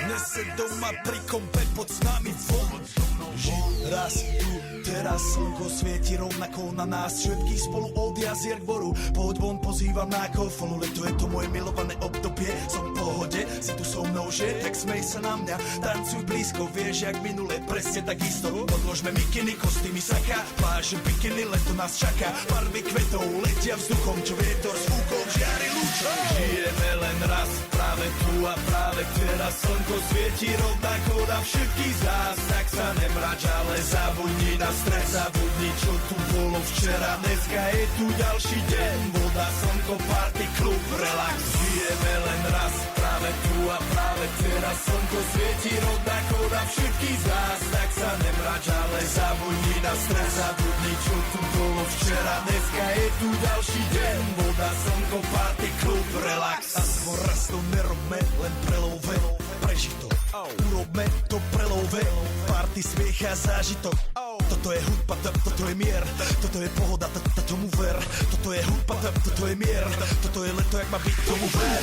Nese doma pri kompe pod s nami von. Raz tu, teraz slnko svieti rovnako na nás všetkých spolu od jazier k boru. Poď von, pozývam na kofolu, leto je to moje milované obdobie. Som v pohode, si tu so mnou, že? Tak smej sa na mňa, tancuj blízko, vieš, jak minule, presne tak isto. Odložme mikiny, kostýmy, saka, pláže, bikiny, leto nás čaká. Barvy kvetov letia vzduchom, čo vietor s fúkom žiari lúčom. Žijeme len raz, práve tu a práve teraz slnko svieti rovnako na všetkých z nás. Tak sa nemrač, ale zabudni na stres, zabudni, čo tu bolo včera. Dneska je tu ďalší deň, voda, slnko, party, klub, relax. Žijeme len raz, práve tu a práve teraz slnko svieti rovnako na všetkých z nás. Tak sa nemrač, ale zabudni na stres, zabudni, čo tu bolo včera. Dneska je tu ďalší deň, voda, slnko, party, klub, relax. Aspoň raz to nerobme, len prelove, preži to. Urobme to prelove, party, smiech a zážitok. Toto je hudba, toto je mier, toto je pohoda, tomu ver. Toto je hudba, toto je mier, toto je leto, jak má byť, tomu ver.